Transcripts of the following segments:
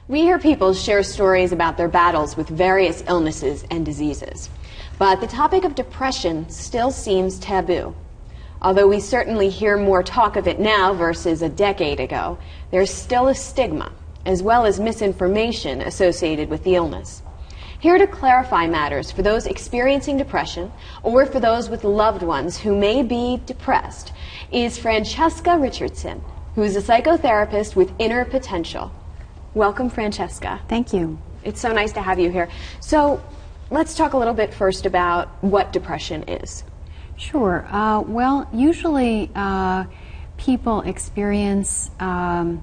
We hear people share stories about their battles with various illnesses and diseases. But the topic of depression still seems taboo. Although we certainly hear more talk of it now versus a decade ago, there's still a stigma, as well as misinformation associated with the illness. Here to clarify matters for those experiencing depression, or for those with loved ones who may be depressed, is Francesca Richardson, who is a psychotherapist with Inner Potential. Welcome, Francesca. Thank you. It's so nice to have you here. So let's talk a little bit first about what depression is. Sure. Well, usually people experience a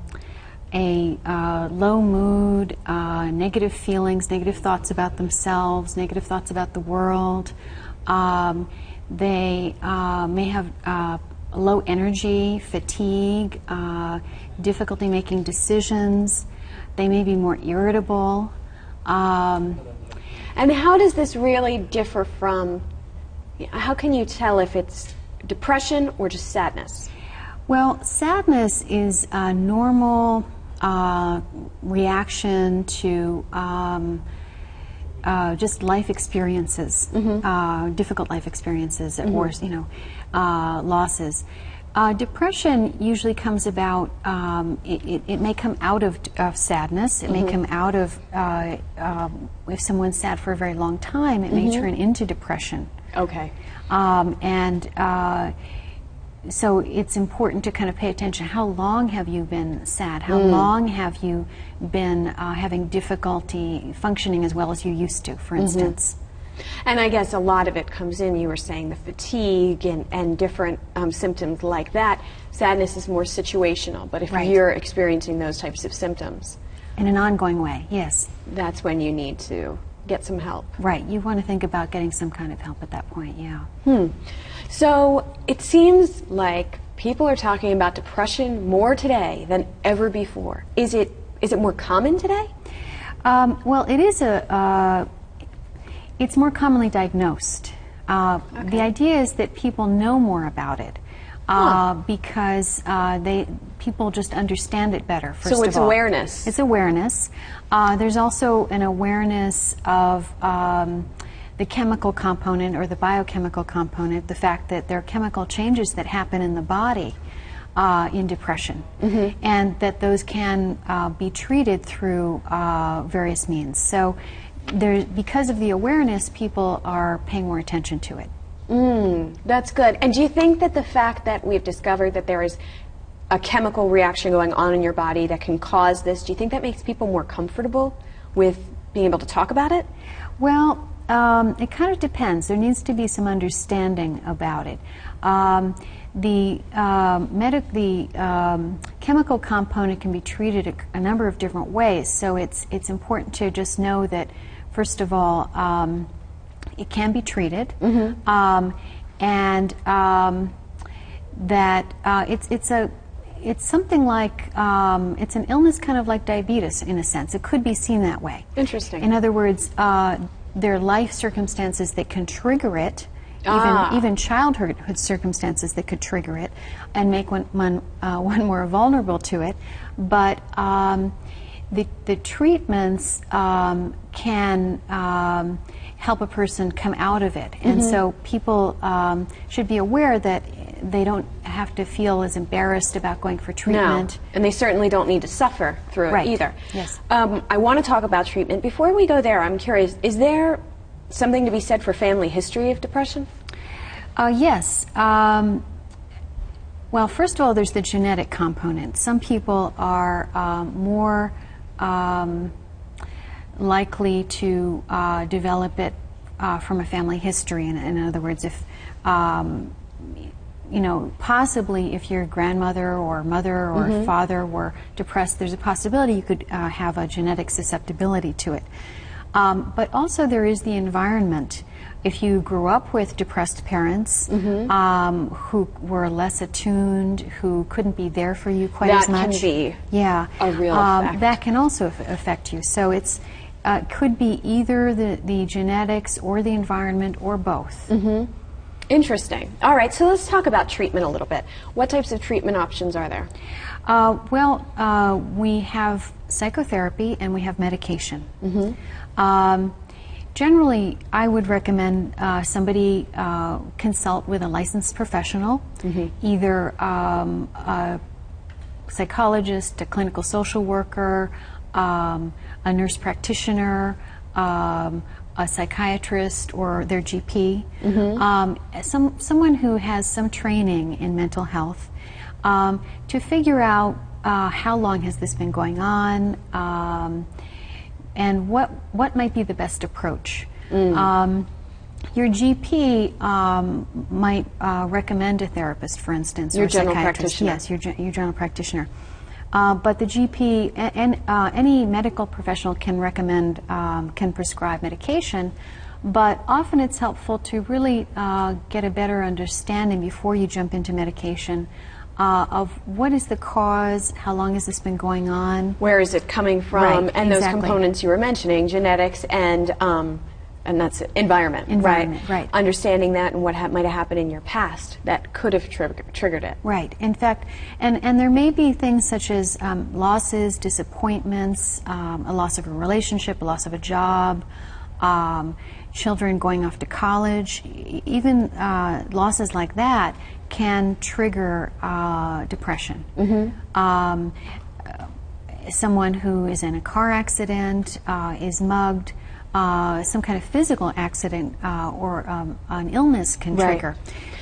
low mood, negative feelings, negative thoughts about themselves, negative thoughts about the world. They may have low energy, fatigue, difficulty making decisions. They may be more irritable. And how does this really differ from, how can you tell if it's depression or just sadness? Well, sadness is a normal reaction to just life experiences, difficult life experiences, or losses. Depression usually comes about, it may come out of sadness, it may come out of, if someone's sad for a very long time, it may turn into depression. Okay. So it's important to kind of pay attention. How long have you been sad? How long have you been having difficulty functioning as well as you used to, for instance? And I guess a lot of it comes in, you were saying, the fatigue and different symptoms like that. Sadness is more situational, but if you're experiencing those types of symptoms, in an ongoing way, yes. That's when you need to get some help. Right, you want to think about getting some kind of help at that point, yeah. So it seems like people are talking about depression more today than ever before. Is it more common today? Well, it is it's more commonly diagnosed. The idea is that people know more about it because people just understand it better, first of all. So it's awareness. It's awareness. There's also an awareness of the chemical component or the biochemical component, the fact that there are chemical changes that happen in the body in depression, and that those can be treated through various means. So because of the awareness, people are paying more attention to it. That's good. And do you think that the fact that we've discovered that there is a chemical reaction going on in your body that can cause this, do you think that makes people more comfortable with being able to talk about it? Well, it kind of depends. There needs to be some understanding about it. The chemical component can be treated a number of different ways, so it's important to just know that, first of all, it can be treated, and that it's something like it's an illness, kind of like diabetes in a sense. It could be seen that way. Interesting. In other words, there are life circumstances that can trigger it. Even childhood circumstances that could trigger it and make one more vulnerable to it. But the treatments can help a person come out of it. And so people should be aware that they don't have to feel as embarrassed about going for treatment. No, and they certainly don't need to suffer through it either. Yes. I want to talk about treatment. Before we go there, I'm curious, is there something to be said for family history of depression? Yes. Well, first of all, there's the genetic component. Some people are more likely to develop it from a family history. In other words, if possibly if your grandmother or mother or father were depressed, there's a possibility you could have a genetic susceptibility to it. But also there is the environment. If you grew up with depressed parents who were less attuned, who couldn't be there for you quite as much, that can be a real effect. That can also affect you. So it's could be either the genetics or the environment or both. Interesting. All right, so let's talk about treatment a little bit. What types of treatment options are there? We have psychotherapy and we have medication. Generally, I would recommend somebody consult with a licensed professional, either a psychologist, a clinical social worker, a nurse practitioner, a psychiatrist, or their GP, someone who has some training in mental health, to figure out how long has this been going on, and what might be the best approach. Your GP might recommend a therapist, for instance, your or a general psychiatrist. practitioner. Yes, your general practitioner. But the GP and any medical professional can recommend, can prescribe medication, but often it's helpful to really get a better understanding before you jump into medication of what is the cause, how long has this been going on, where is it coming from, right, and those exactly. components you were mentioning, genetics and that's it, environment, right. Understanding that and what might have happened in your past that could have triggered it. Right. In fact, and there may be things such as losses, disappointments, a loss of a relationship, a loss of a job, children going off to college, even losses like that can trigger depression. Someone who is in a car accident, is mugged, some kind of physical accident or an illness can trigger.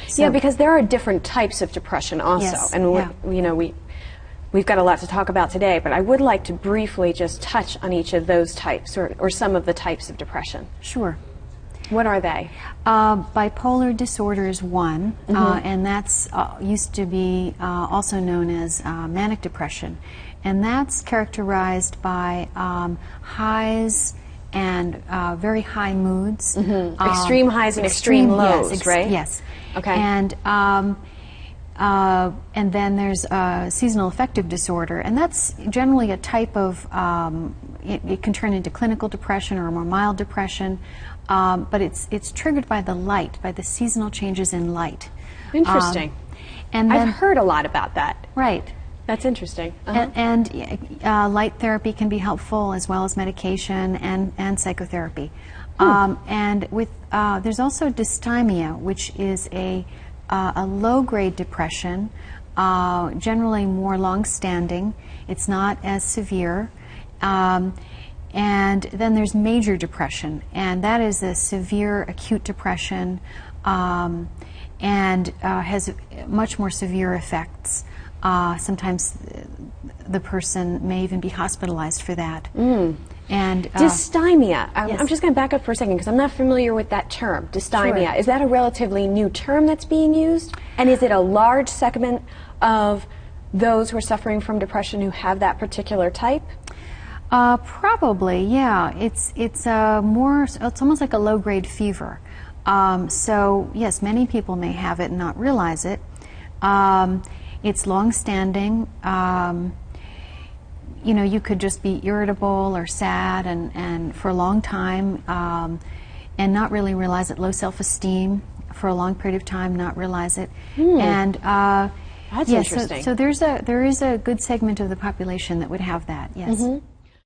So, yeah, because there are different types of depression also, yes, and you know we've got a lot to talk about today. But I would like to briefly just touch on each of those types, or some of the types of depression. Sure. What are they? Bipolar disorder is one, and that's used to be also known as manic depression, and that's characterized by highs and very high moods. Extreme highs and extreme lows, yes, right? Yes. Okay. And then there's seasonal affective disorder, and that's generally a type of, it can turn into clinical depression or a more mild depression, but it's triggered by the light, by the seasonal changes in light. Interesting. And then, I've heard a lot about that. Right. That's interesting. And light therapy can be helpful, as well as medication and psychotherapy. And with there's also dysthymia, which is a low-grade depression, generally more long-standing. It's not as severe. And then there's major depression, and that is a severe acute depression, and has much more severe effects. Sometimes the person may even be hospitalized for that. And dysthymia. Yes. I'm just going to back up for a second because I'm not familiar with that term, dysthymia. Sure. Is that a relatively new term that's being used? And is it a large segment of those who are suffering from depression who have that particular type? Probably, yeah. It's almost like a low-grade fever. So yes, many people may have it and not realize it. It's long-standing. You know, you could just be irritable or sad and for a long time, and not really realize it. Low self-esteem for a long period of time, not realize it. And that's interesting. So there is a good segment of the population that would have that. Yes.